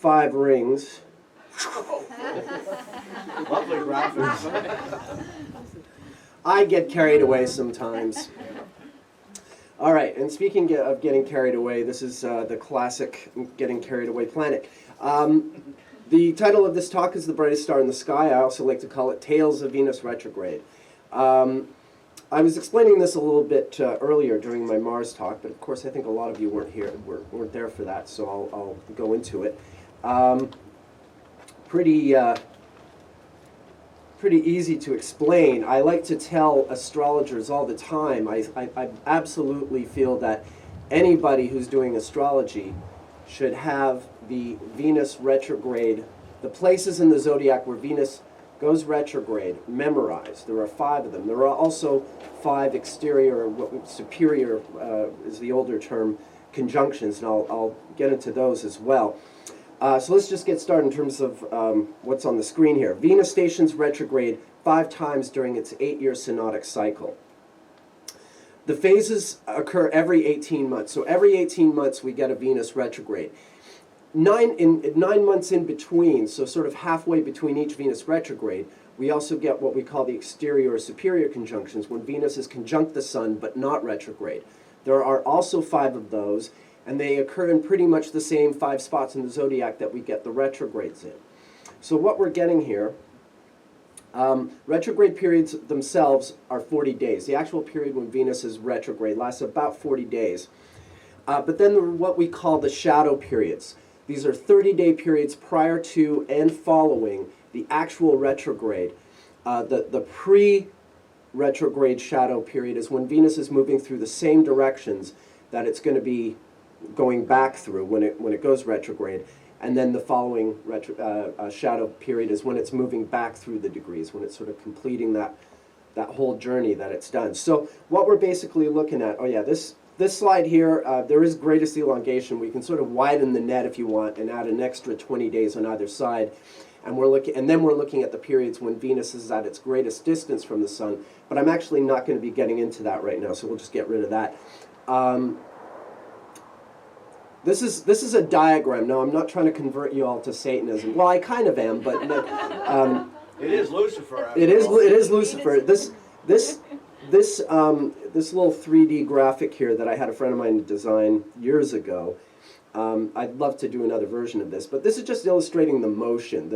5 rings. Lovely graphics. I get carried away sometimes. All right, and speaking of getting carried away, this is the classic getting carried away planet. The title of this talk is The Brightest Star in the Sky. I also like to call it Tales of Venus Retrograde. I was explaining this a little bit earlier during my Mars talk, but of course I think a lot of you weren't there for that, so I'll go into it. Pretty easy to explain. I like to tell astrologers all the time, I absolutely feel that anybody who's doing astrology should have the Venus retrograde, the places in the zodiac where Venus goes retrograde, memorized. There are 5 of them. There are also 5 exterior, superior is the older term, conjunctions, and I'll get into those as well. So let's just get started in terms of what's on the screen here. Venus stations retrograde 5 times during its 8-year synodic cycle. The phases occur every 18 months. So every 18 months we get a Venus retrograde. 9 months in between, so sort of halfway between each Venus retrograde, we also get what we call the exterior or superior conjunctions, when Venus is conjunct the Sun but not retrograde. There are also 5 of those, and they occur in pretty much the same 5 spots in the zodiac that we get the retrogrades in. So what we're getting here, retrograde periods themselves are 40 days. The actual period when Venus is retrograde lasts about 40 days. But then there are what we call the shadow periods. These are 30-day periods prior to and following the actual retrograde. The pre-retrograde shadow period is when Venus is moving through the same directions that it's going to be going back through when it goes retrograde. And then the following shadow period is when it's moving back through the degrees, when it's sort of completing that whole journey that it's done. So what we're basically looking at, this slide here, there is greatest elongation. We can sort of widen the net if you want and add an extra 20 days on either side. And then we're looking at the periods when Venus is at its greatest distance from the Sun. But I'm actually not going to be getting into that right now, so we'll just get rid of that. This is a diagram. Now, I'm not trying to convert you all to Satanism. Well, I kind of am, but it is Lucifer. It is Lucifer. This little 3D graphic here that I had a friend of mine design years ago. I'd love to do another version of this, but this is just illustrating the motion.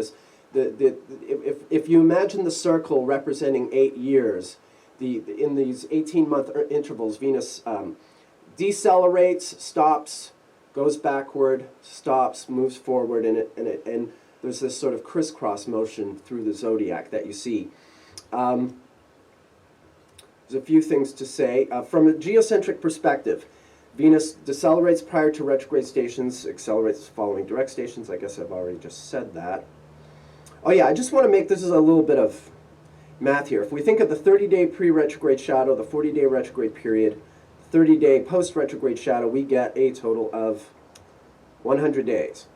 If you imagine the circle representing 8 years, in these 18-month intervals, Venus decelerates, stops, goes backward, stops, moves forward, and there's this sort of crisscross motion through the zodiac that you see. There's a few things to say. From a geocentric perspective, Venus decelerates prior to retrograde stations, accelerates following direct stations. I guess I've already just said that. Oh yeah, I just want to make, this is a little bit of math here. If we think of the 30-day pre-retrograde shadow, the 40-day retrograde period, 30-day post-retrograde shadow, we get a total of 100 days.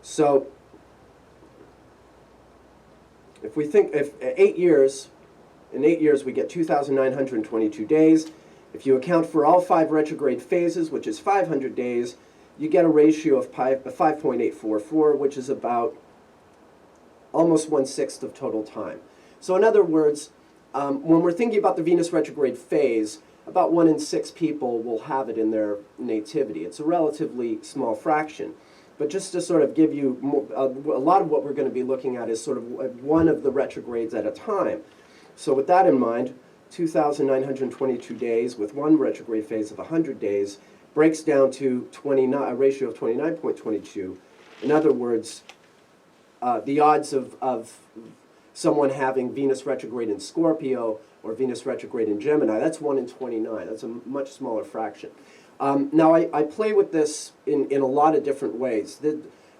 So if we think, in 8 years we get 2,922 days. If you account for all 5 retrograde phases, which is 500 days, you get a ratio of 5.844, which is about almost 1/6 of total time. So in other words, when we're thinking about the Venus retrograde phase, about 1 in 6 people will have it in their nativity. It's a relatively small fraction. But just to sort of give you a lot of what we're going to be looking at is sort of one of the retrogrades at a time. So with that in mind, 2,922 days with one retrograde phase of 100 days breaks down to a ratio of 29.22. In other words, the odds of someone having Venus retrograde in Scorpio or Venus retrograde in Gemini, that's 1 in 29. That's a much smaller fraction. Now, I play with this in a lot of different ways.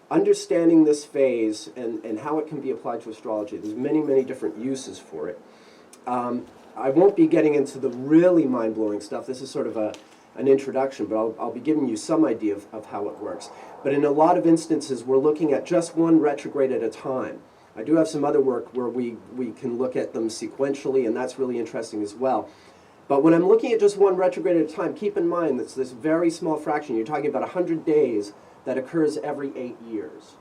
Understanding this phase and how it can be applied to astrology, there's many, many different uses for it. I won't be getting into the really mind-blowing stuff. This is sort of an introduction, but I'll be giving you some idea of how it works. But in a lot of instances, we're looking at just one retrograde at a time. I do have some other work where we can look at them sequentially, and that's really interesting as well. But when I'm looking at just one retrograde at a time, keep in mind that's this very small fraction. You're talking about 100 days that occurs every 8 years.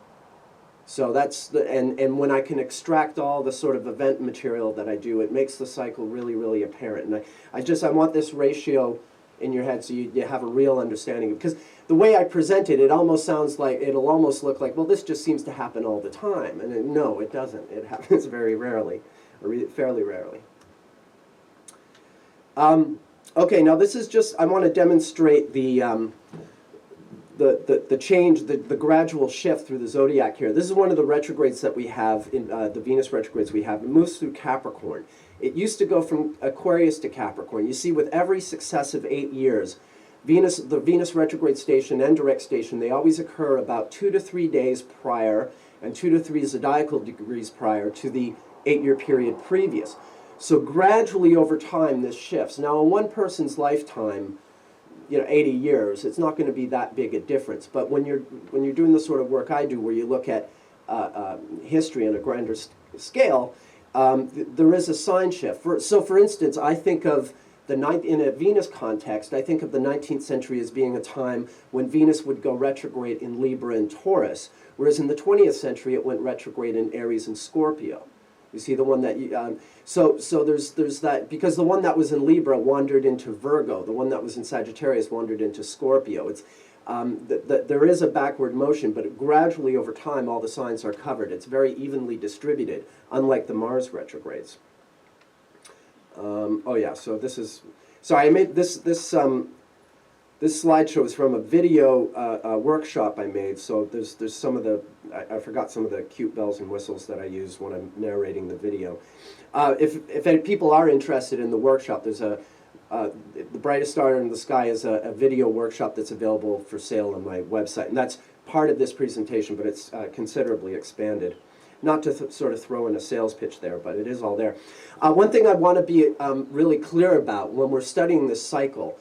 So that's and when I can extract all the sort of event material that I do, it makes the cycle really, really apparent. And I want this ratio in your head so you have a real understanding. Because the way I present it, it almost sounds like, it'll almost look like, well, this just seems to happen all the time. And no, it doesn't. It happens very rarely, or fairly rarely. Okay, now this is just, I want to demonstrate the change, the gradual shift through the zodiac here. This is one of the retrogrades that we have, in the Venus retrogrades we have. It moves through Capricorn. It used to go from Aquarius to Capricorn. You see, with every successive 8 years, the Venus retrograde station and direct station, they always occur about 2 to 3 days prior and 2 to 3 zodiacal degrees prior to the 8-year period previous. So gradually over time, this shifts. Now, in one person's lifetime, 80 years, it's not going to be that big a difference. But when you're doing the sort of work I do, where you look at history on a grander scale, there is a sign shift. So, for instance, I think of in a Venus context, I think of the 19th century as being a time when Venus would go retrograde in Libra and Taurus, whereas in the 20th century it went retrograde in Aries and Scorpio. You see the one that so there's that, because the one that was in Libra wandered into Virgo, the one that was in Sagittarius wandered into Scorpio. It's there is a backward motion, but gradually over time all the signs are covered. It's very evenly distributed, unlike the Mars retrogrades. Oh yeah, so this is, sorry, I made this slideshow is from a video workshop I made. So there's some of the, I forgot some of the cute bells and whistles that I use when I'm narrating the video. If any people are interested in the workshop, there's the Brightest Star in the Sky is a video workshop that's available for sale on my website, and that's part of this presentation, but it's considerably expanded. Not to sort of throw in a sales pitch there, but it is all there. One thing I want to be really clear about when we're studying this cycle,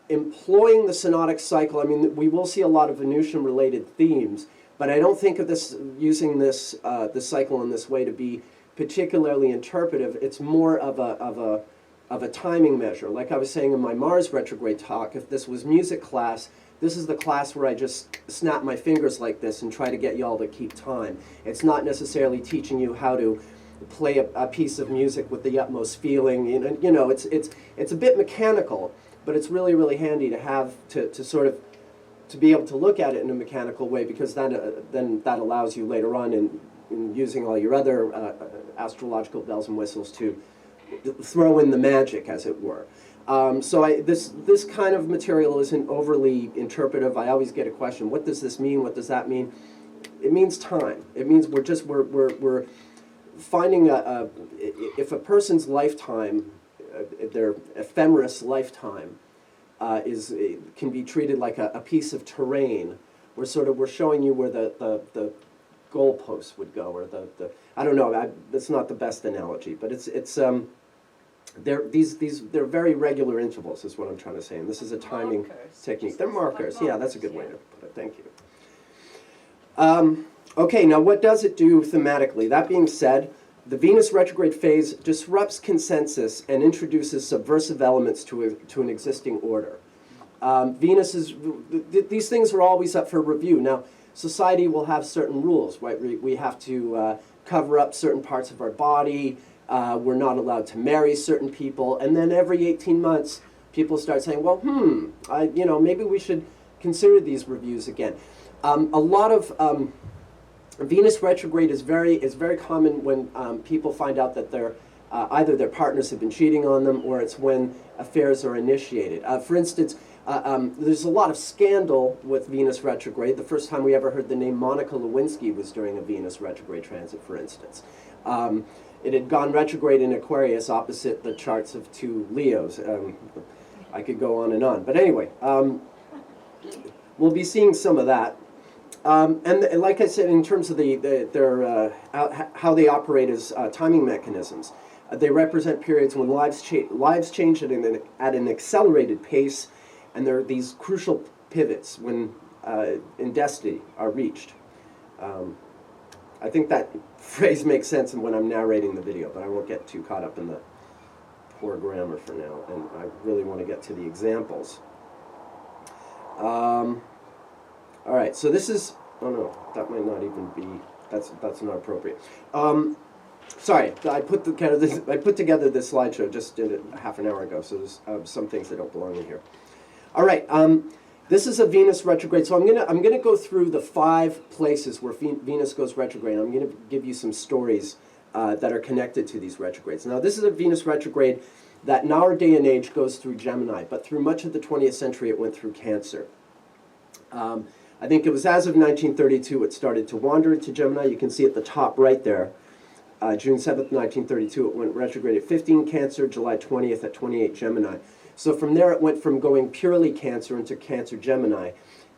employing the synodic cycle, I mean, we will see a lot of Venusian-related themes, but I don't think of this, using this cycle in this way, to be particularly interpretive. It's more of a timing measure. Like I was saying in my Mars retrograde talk, if this was music class, this is the class where I just snap my fingers like this and try to get y'all to keep time. It's not necessarily teaching you how to play a piece of music with the utmost feeling. It's a bit mechanical, but it's really, really handy to have to be able to look at it in a mechanical way, because then that allows you later on in using all your other astrological bells and whistles to throw in the magic, as it were. This kind of material isn't overly interpretive. I always get a question: what does this mean? What does that mean? It means time. It means we're finding if a person's lifetime, their ephemeris lifetime, can be treated like a piece of terrain. We're showing you where the goalposts would go, or the I don't know. That's not the best analogy, but they're very regular intervals, is what I'm trying to say, and this is a timing technique. They're markers. Yeah, that's a good way to put it. Thank you. Okay, now what does it do thematically? That being said, the Venus retrograde phase disrupts consensus and introduces subversive elements to an existing order. These things are always up for review. Now, society will have certain rules, right? We have to cover up certain parts of our body. We're not allowed to marry certain people. And then every 18 months, people start saying, well, maybe we should consider these reviews again. A lot of Venus retrograde is very common when people find out that either their partners have been cheating on them, or it's when affairs are initiated. For instance, there's a lot of scandal with Venus retrograde. The first time we ever heard the name Monica Lewinsky was during a Venus retrograde transit, for instance. It had gone retrograde in Aquarius opposite the charts of two Leos. I could go on and on. But anyway, we'll be seeing some of that. And like I said, in terms of how they operate as timing mechanisms, they represent periods when lives change at an accelerated pace, and there are these crucial pivots when in destiny are reached. I think that phrase makes sense when I'm narrating the video, but I won't get too caught up in the poor grammar for now, and I really want to get to the examples. All right, so this is, oh no, that might not even be, that's not appropriate. Sorry, I put together this slideshow, just did it half an hour ago, so there's some things that don't belong in here. All right, this is a Venus retrograde, so I'm gonna go through the 5 places where Venus goes retrograde. I'm gonna give you some stories that are connected to these retrogrades. Now, this is a Venus retrograde that in our day and age goes through Gemini, but through much of the 20th century it went through Cancer. I think it was as of 1932 it started to wander into Gemini. You can see at the top right there, June 7th, 1932, it went retrograde at 15 Cancer, July 20th at 28 Gemini. So from there it went from going purely Cancer into Cancer Gemini.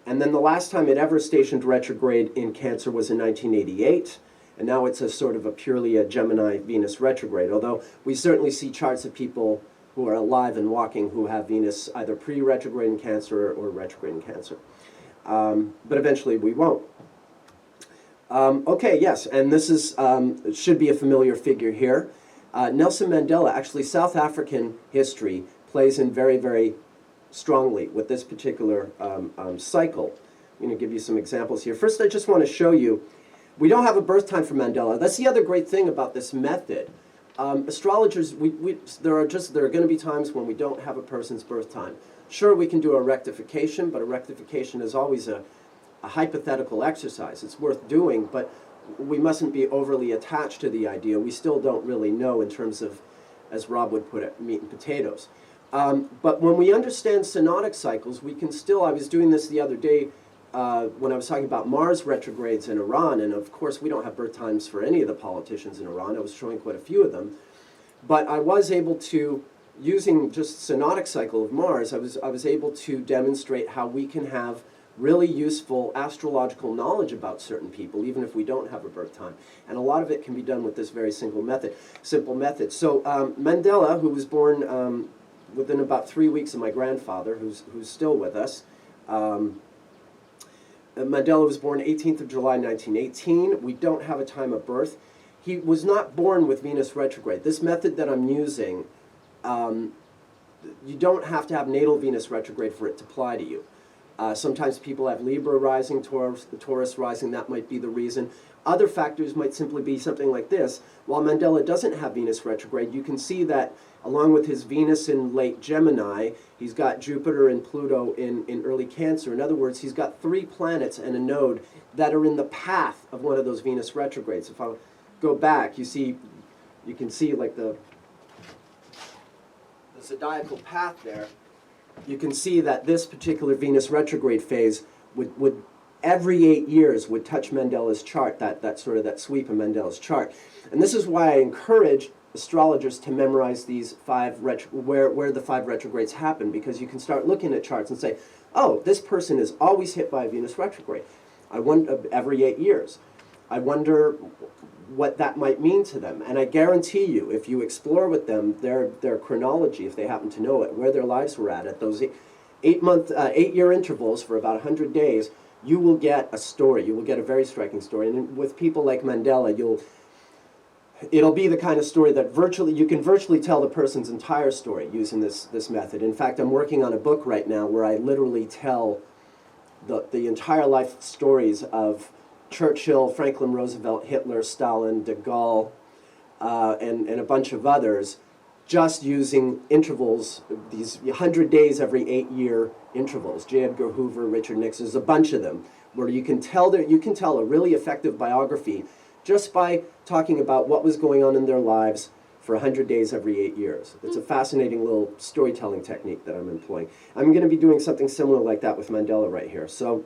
And then the last time it ever stationed retrograde in Cancer was in 1988. And now it's a sort of a purely a Gemini Venus retrograde, although we certainly see charts of people who are alive and walking who have Venus either pre-retrograde in Cancer or retrograde in Cancer. But eventually we won't. Okay, yes, and this is should be a familiar figure here. Nelson Mandela, actually South African history plays in very, very strongly with this particular cycle. I'm going to give you some examples here. First, I just want to show you, we don't have a birth time for Mandela. That's the other great thing about this method. Astrologers, there are going to be times when we don't have a person's birth time. Sure, we can do a rectification, but a rectification is always a hypothetical exercise. It's worth doing, but we mustn't be overly attached to the idea. We still don't really know in terms of, as Rob would put it, meat and potatoes. But when we understand synodic cycles, we can still, I was doing this the other day when I was talking about Mars retrogrades in Iran, and of course we don't have birth times for any of the politicians in Iran. I was showing quite a few of them. But I was able to, using just synodic cycle of Mars, I was able to demonstrate how we can have really useful astrological knowledge about certain people, even if we don't have a birth time. And a lot of it can be done with this very simple method. So Mandela, who was born within about 3 weeks of my grandfather, who's still with us, Mandela was born 18th of July 1918. We don't have a time of birth. He was not born with Venus retrograde. This method that I'm using, you don't have to have natal Venus retrograde for it to apply to you. Sometimes people have Libra rising, Taurus rising, that might be the reason. Other factors might simply be something like this. While Mandela doesn't have Venus retrograde, you can see that along with his Venus in late Gemini, he's got Jupiter and Pluto in early Cancer. In other words, he's got 3 planets and a node that are in the path of one of those Venus retrogrades. If I go back, you can see like the zodiacal path there. You can see that this particular Venus retrograde phase would every 8 years would touch Mandela's chart, that sweep of Mandela's chart. And this is why I encourage astrologers to memorize these 5 where the 5 retrogrades happen, because you can start looking at charts and say, oh, this person is always hit by a Venus retrograde. I wonder every 8 years. I wonder what that might mean to them. And I guarantee you, if you explore with them their chronology, if they happen to know it, where their lives were at those 8-year intervals for about 100 days, you will get a story. You will get a very striking story. And with people like Mandela, it'll be the kind of story that you can virtually tell the person's entire story using this method. In fact, I'm working on a book right now where I literally tell the entire life stories of Churchill, Franklin Roosevelt, Hitler, Stalin, de Gaulle, and a bunch of others, just using intervals, these 100 days every 8-year intervals. J. Edgar Hoover, Richard Nixon, there's a bunch of them, where you can tell a really effective biography just by talking about what was going on in their lives for 100 days every 8 years. It's a fascinating little storytelling technique that I'm employing. I'm going to be doing something similar like that with Mandela right here. So,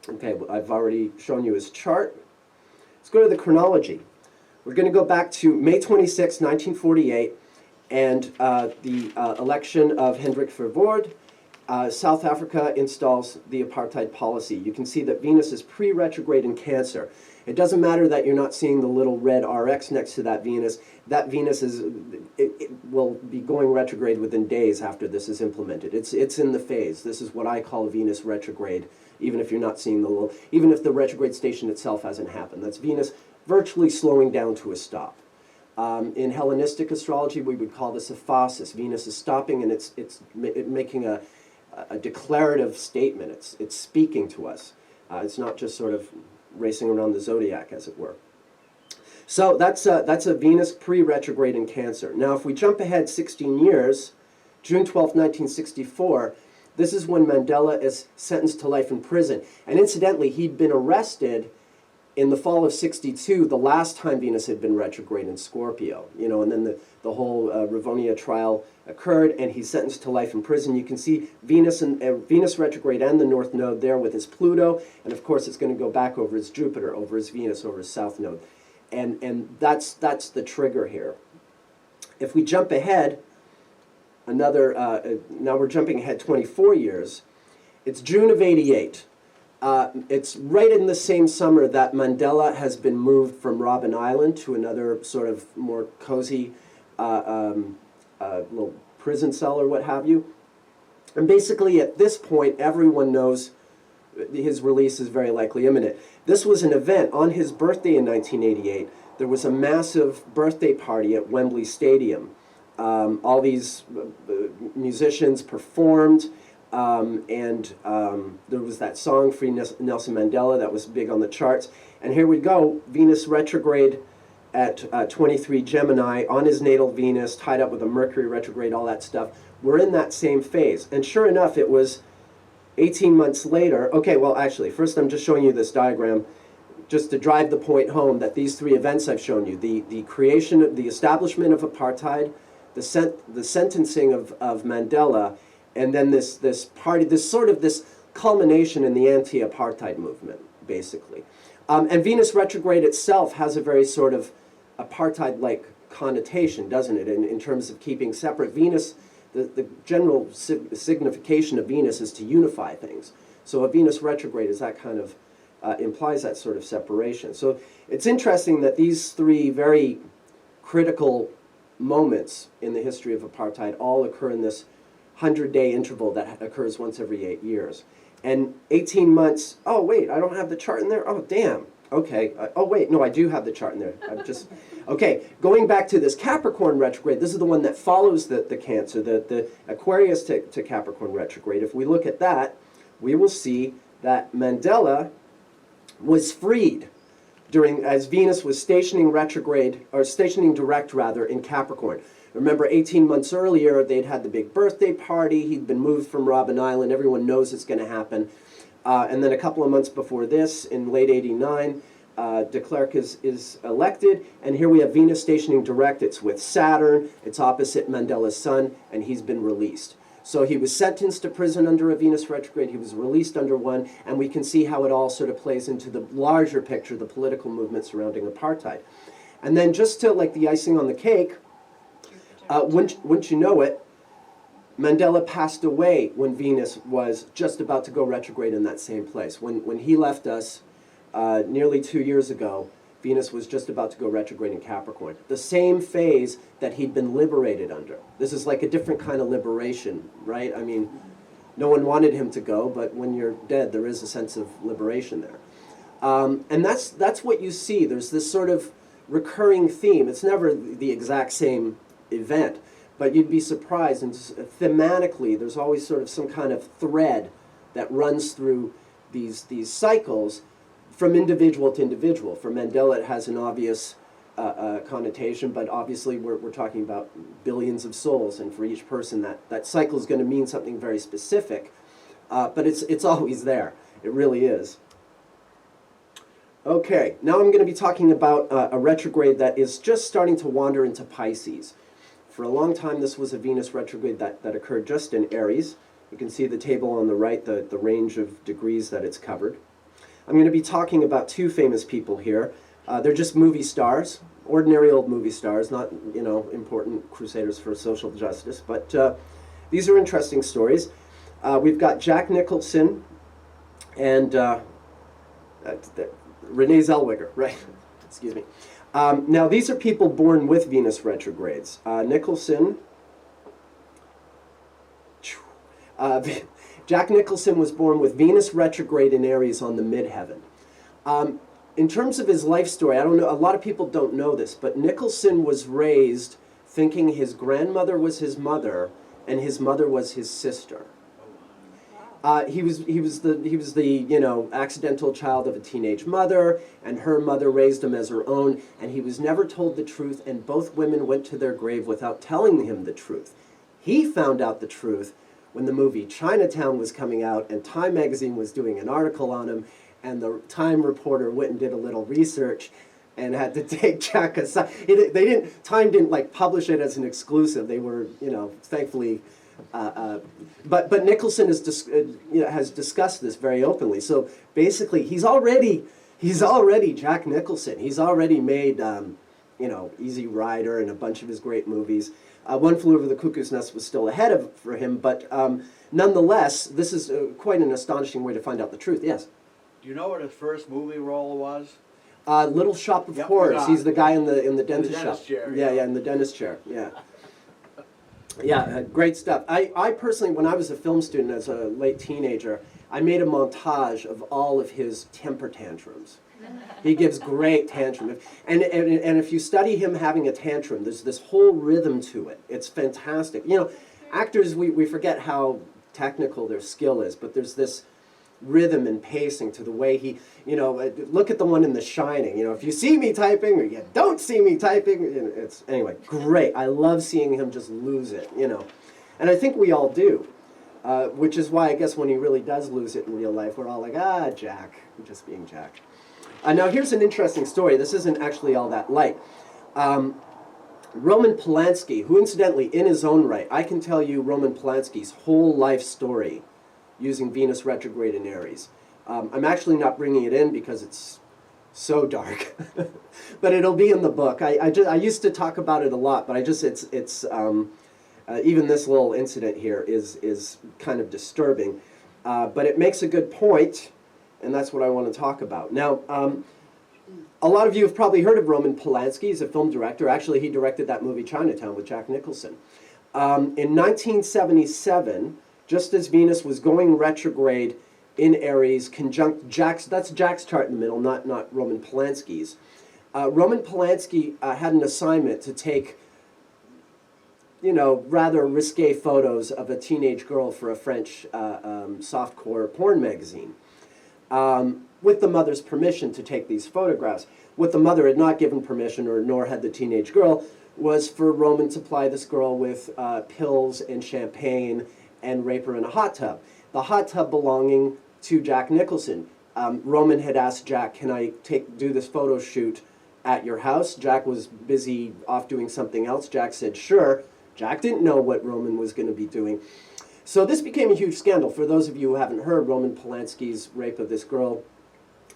okay, I've already shown you his chart. Let's go to the chronology. We're going to go back to May 26, 1948, and the election of Hendrik Verwoerd. South Africa installs the apartheid policy. You can see that Venus is pre-retrograde in Cancer. It doesn't matter that you're not seeing the little red RX next to that Venus. That Venus it will be going retrograde within days after this is implemented. It's in the phase. This is what I call a Venus retrograde, even if you're not seeing even if the retrograde station itself hasn't happened. That's Venus virtually slowing down to a stop. In Hellenistic astrology, we would call this a phasis. Venus is stopping and it's making a declarative statement. It's speaking to us. It's not just sort of racing around the zodiac, as it were. So that's a Venus pre-retrograde in Cancer. Now, if we jump ahead 16 years, June 12, 1964, this is when Mandela is sentenced to life in prison. And incidentally, he'd been arrested in the fall of 62, the last time Venus had been retrograde in Scorpio. And then the whole Rivonia trial occurred, and he's sentenced to life in prison. You can see Venus retrograde and the North Node there with his Pluto, and of course it's going to go back over his Jupiter, over his Venus, over his South Node. And that's the trigger here. If we jump ahead, now we're jumping ahead 24 years, it's June of 88. It's right in the same summer that Mandela has been moved from Robben Island to another sort of more cozy little prison cell or what have you. And basically at this point, everyone knows his release is very likely imminent. This was an event on his birthday in 1988. There was a massive birthday party at Wembley Stadium. All these musicians performed. And there was that song, Free Nelson Mandela, that was big on the charts. And here we go, Venus retrograde at 23 Gemini, on his natal Venus, tied up with a Mercury retrograde, all that stuff. We're in that same phase. And sure enough, it was 18 months later. Okay, well, actually, first I'm just showing you this diagram just to drive the point home that these three events I've shown you, the creation, the establishment of apartheid, the sentencing of Mandela, and then this party, this culmination in the anti-apartheid movement, basically. And Venus retrograde itself has a very sort of apartheid-like connotation, doesn't it, in terms of keeping separate. Venus, the general signification of Venus is to unify things. So a Venus retrograde is that kind of, implies that sort of separation. So it's interesting that these three very critical moments in the history of apartheid all occur in this 100-day interval that occurs once every 8 years. And 18 months, oh wait, I don't have the chart in there? Oh damn, okay. Oh wait, no, I do have the chart in there. Okay, going back to this Capricorn retrograde, this is the one that follows the Cancer, the Aquarius to Capricorn retrograde. If we look at that, we will see that Mandela was freed as Venus was stationing retrograde, or stationing direct rather, in Capricorn. Remember, 18 months earlier, they'd had the big birthday party. He'd been moved from Robben Island. Everyone knows it's going to happen. And then a couple of months before this, in late 89, de Klerk is elected. And here we have Venus stationing direct. It's with Saturn. It's opposite Mandela's sun, and he's been released. So he was sentenced to prison under a Venus retrograde. He was released under one. And we can see how it all sort of plays into the larger picture, the political movement surrounding apartheid. And then just to, like, the icing on the cake, wouldn't you know it, Mandela passed away when Venus was just about to go retrograde in that same place. When he left us nearly 2 years ago, Venus was just about to go retrograde in Capricorn. The same phase that he'd been liberated under. This is like a different kind of liberation, right? I mean, no one wanted him to go, but when you're dead, there is a sense of liberation there. And that's what you see. There's this sort of recurring theme. It's never the exact same event, but you'd be surprised, and thematically there's always sort of some kind of thread that runs through these cycles from individual to individual. For Mandela it has an obvious connotation, but obviously we're talking about billions of souls, and for each person that cycle is going to mean something very specific, but it's always there. It really is. Okay, now I'm going to be talking about a retrograde that is just starting to wander into Pisces. For a long time, this was a Venus retrograde that occurred just in Aries. You can see the table on the right, the range of degrees that it's covered. I'm going to be talking about two famous people here. They're just movie stars, ordinary old movie stars, not, important crusaders for social justice, but these are interesting stories. We've got Jack Nicholson and Renee Zellweger, right? Excuse me. Now, these are people born with Venus retrogrades. Nicholson, Jack Nicholson was born with Venus retrograde in Aries on the midheaven. In terms of his life story, I don't know, a lot of people don't know this, but Nicholson was raised thinking his grandmother was his mother and his mother was his sister. He was the accidental child of a teenage mother, and her mother raised him as her own, and he was never told the truth, and both women went to their grave without telling him the truth. He found out the truth when the movie Chinatown was coming out, and Time magazine was doing an article on him, and the Time reporter went and did a little research and had to take Jack aside. Time didn't like publish it as an exclusive. They were, thankfully. But Nicholson has discussed this very openly. So basically, he's already Jack Nicholson. He's already made Easy Rider and a bunch of his great movies. One Flew Over the Cuckoo's Nest was still ahead for him, but nonetheless, this is quite an astonishing way to find out the truth. Yes. Do you know what his first movie role was? Little Shop of Horrors. He's the guy in the dentist shop. Chair, yeah, in the dentist chair. Yeah. Yeah, great stuff. I personally, when I was a film student as a late teenager, I made a montage of all of his temper tantrums. He gives great tantrum. And if you study him having a tantrum, there's this whole rhythm to it. It's fantastic. Actors, we forget how technical their skill is, but there's this rhythm and pacing to the way he, look at the one in The Shining, if you see me typing or you don't see me typing, it's, anyway, great. I love seeing him just lose it, And I think we all do, which is why I guess when he really does lose it in real life, we're all like, Jack, just being Jack. Now here's an interesting story. This isn't actually all that light. Roman Polanski, who incidentally, in his own right, I can tell you Roman Polanski's whole life story using Venus retrograde in Aries. I'm actually not bringing it in because it's so dark, but it'll be in the book. I used to talk about it a lot, but even this little incident here is kind of disturbing, but it makes a good point, and that's what I want to talk about. Now, a lot of you have probably heard of Roman Polanski. He's a film director. Actually, he directed that movie Chinatown with Jack Nicholson. In 1977, just as Venus was going retrograde in Aries, conjunct Jack's, that's Jack's chart in the middle, not Roman Polanski's. Roman Polanski had an assignment to take, rather risque photos of a teenage girl for a French softcore porn magazine, with the mother's permission to take these photographs. What the mother had not given permission, nor had the teenage girl, was for Roman to ply this girl with pills and champagne and rape her in a hot tub. The hot tub belonging to Jack Nicholson. Roman had asked Jack, can I do this photo shoot at your house? Jack was busy off doing something else. Jack said, sure. Jack didn't know what Roman was going to be doing. So this became a huge scandal. For those of you who haven't heard, Roman Polanski's rape of this girl,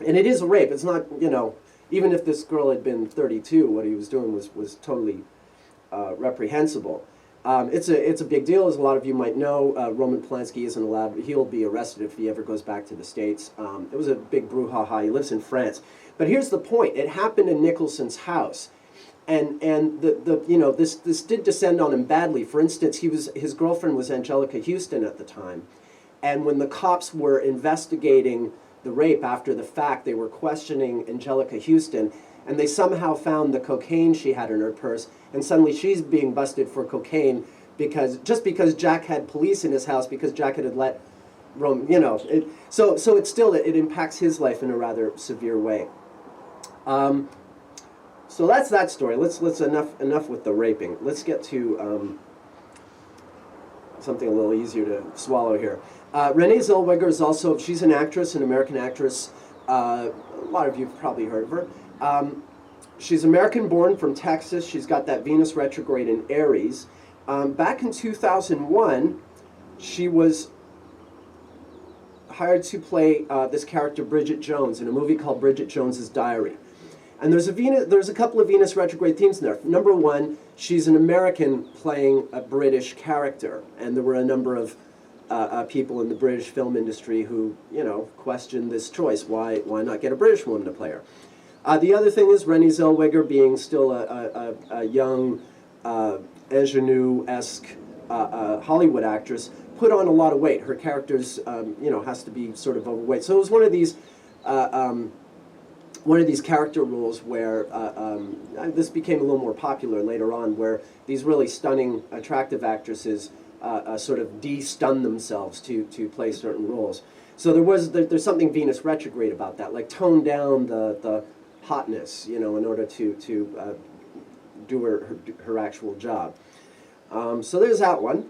and it is a rape. It's not, even if this girl had been 32, what he was doing was totally reprehensible. It's a big deal, as a lot of you might know. Roman Polanski isn't allowed. He'll be arrested if he ever goes back to the States. It was a big brouhaha. He lives in France. But here's the point. It happened in Nicholson's house. And this did descend on him badly. For instance, his girlfriend was Angelica Houston at the time. And when the cops were investigating the rape after the fact, they were questioning Angelica Houston, and they somehow found the cocaine she had in her purse, and suddenly she's being busted for cocaine because Jack had police in his house, because Jack had let Rome, so it impacts his life in a rather severe way. So that's that story. Let's enough with the raping. Let's get to something a little easier to swallow here. Renee Zellweger is also, she's an actress, an American actress. A lot of you have probably heard of her. She's American-born from Texas. She's got that Venus retrograde in Aries. Back in 2001, she was hired to play this character, Bridget Jones, in a movie called Bridget Jones's Diary. And there's a couple of Venus retrograde themes in there. Number one, she's an American playing a British character, and there were a number of people in the British film industry who, questioned this choice. Why not get a British woman to play her? The other thing is Renée Zellweger, being still a young, ingenue-esque Hollywood actress, put on a lot of weight. Her character's, has to be sort of overweight. So it was one of these character rules where this became a little more popular later on, where these really stunning, attractive actresses sort of de-stun themselves to play certain roles. So there's something Venus retrograde about that, like tone down the hotness, in order to do her actual job. So there's that one.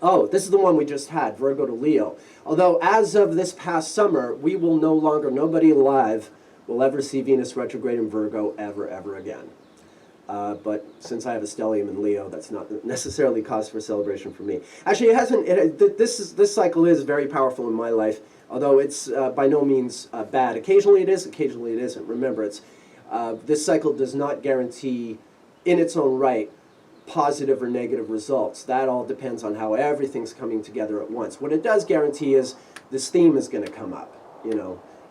Oh, this is the one we just had, Virgo to Leo. Although as of this past summer, we will no longer, nobody alive will ever see Venus retrograde in Virgo ever again. But since I have a stellium in Leo, that's not necessarily cause for celebration for me. Actually, this cycle is very powerful in my life, although it's by no means bad. Occasionally it is, occasionally it isn't. Remember, this cycle does not guarantee, in its own right, positive or negative results. That all depends on how everything's coming together at once. What it does guarantee is this theme is going to come up.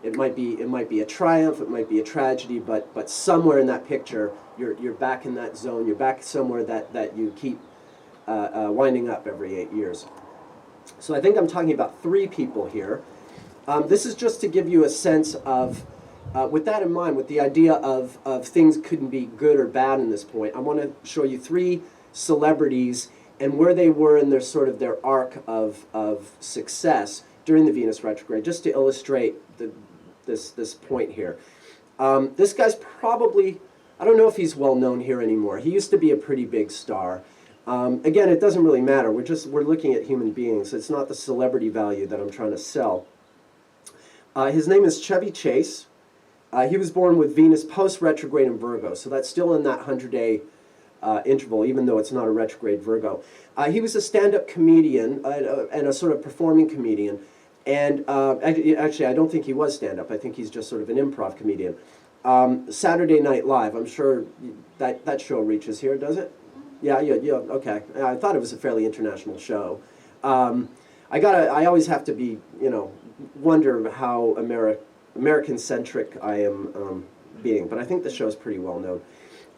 It might be a triumph, it might be a tragedy, but somewhere in that picture, you're back in that zone. You're back somewhere that you keep winding up every 8 years. So I think I'm talking about 3 people here. This is just to give you a sense of, with that in mind, with the idea of things couldn't be good or bad in this point, I want to show you 3 celebrities and where they were in their arc of success during the Venus retrograde, just to illustrate this point here. This guy's probably, I don't know if he's well known here anymore. He used to be a pretty big star. Again, it doesn't really matter. We're looking at human beings. It's not the celebrity value that I'm trying to sell. His name is Chevy Chase. He was born with Venus post-retrograde in Virgo, so that's still in that 100-day interval, even though it's not a retrograde Virgo. He was a stand-up comedian and a sort of performing comedian. And actually, I don't think he was stand-up. I think he's just sort of an improv comedian. Saturday Night Live, I'm sure that show reaches here, does it? Yeah, okay. I thought it was a fairly international show. I always have to be, wonder how American-centric I am being, but I think the show's pretty well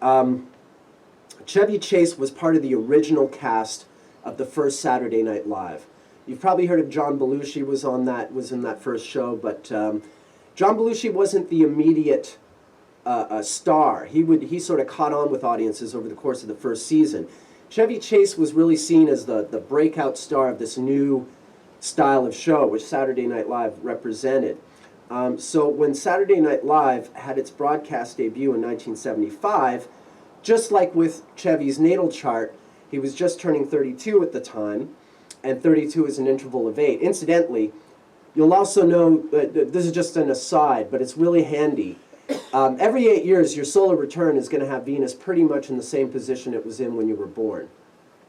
known. Chevy Chase was part of the original cast of the first Saturday Night Live. You've probably heard of John Belushi was in that first show, but John Belushi wasn't the immediate star. He sort of caught on with audiences over the course of the first season. Chevy Chase was really seen as the breakout star of this new style of show, which Saturday Night Live represented. So when Saturday Night Live had its broadcast debut in 1975, just like with Chevy's natal chart, he was just turning 32 at the time, and 32 is an interval of 8. Incidentally, you'll also know, this is just an aside, but it's really handy. Every 8 years, your solar return is going to have Venus pretty much in the same position it was in when you were born,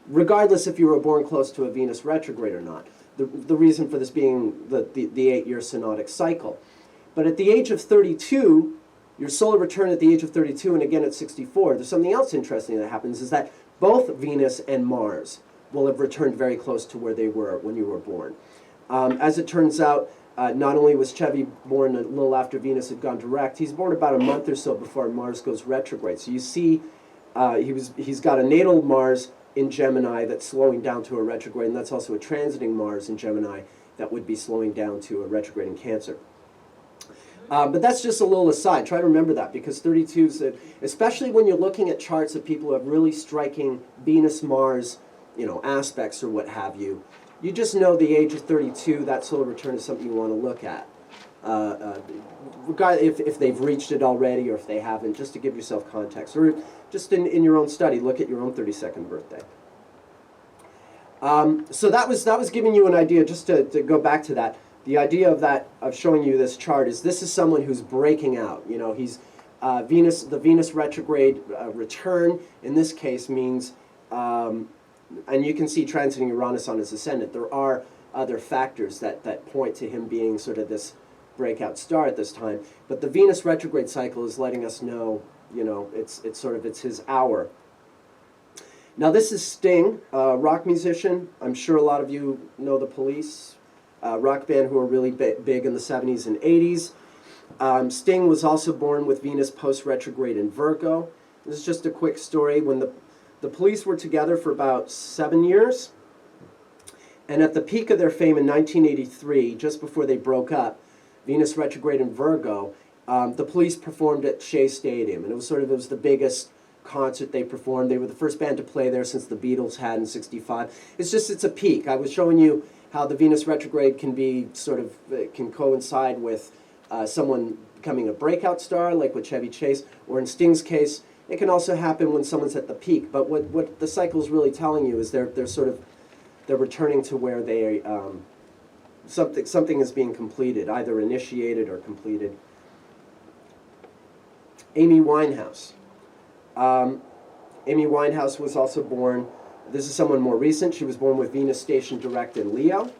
regardless if you were born close to a Venus retrograde or not. The reason for this being the 8-year synodic cycle. But at the age of 32, your solar return at the age of 32, and again at 64, there's something else interesting that happens, is that both Venus and Mars will have returned very close to where they were when you were born. As it turns out, not only was Chevy born a little after Venus had gone direct, he's born about a month or so before Mars goes retrograde. So you see, he's got a natal Mars in Gemini that's slowing down to a retrograde, and that's also a transiting Mars in Gemini that would be slowing down to a retrograde in Cancer. But that's just a little aside. Try to remember that, because 32 is, especially when you're looking at charts of people who have really striking Venus-Mars, aspects or what have you, you just know the age of 32, that solar return is something you want to look at. Regardless if they've reached it already or if they haven't, just to give yourself context. Or just in your own study, look at your own 32nd birthday. So that was giving you an idea, just to go back to that. The idea of showing you this chart is this is someone who's breaking out. He's the Venus retrograde return in this case means, and you can see transiting Uranus on his ascendant. There are other factors that point to him being sort of this breakout star at this time. But the Venus retrograde cycle is letting us know, it's his hour. Now this is Sting, rock musician. I'm sure a lot of you know the Police. Rock band who were really big in the 70s and 80s. Sting was also born with Venus post-retrograde in Virgo. This is just a quick story. When the Police were together for about 7 years, and at the peak of their fame in 1983, just before they broke up, Venus retrograde in Virgo, the Police performed at Shea Stadium, and it was the biggest concert they performed. They were the first band to play there since the Beatles had in '65. It's a peak. I was showing you how the Venus retrograde can be can coincide with someone becoming a breakout star, like with Chevy Chase, or in Sting's case, it can also happen when someone's at the peak. But what the cycle is really telling you is they're returning to where they something is being completed, either initiated or completed. Amy Winehouse. Amy Winehouse was also born, this is someone more recent, she was born with Venus stationed direct in Leo.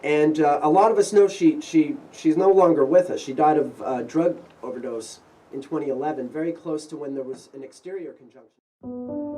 And a lot of us know she's no longer with us. She died of drug overdose in 2011, very close to when there was an exterior conjunction.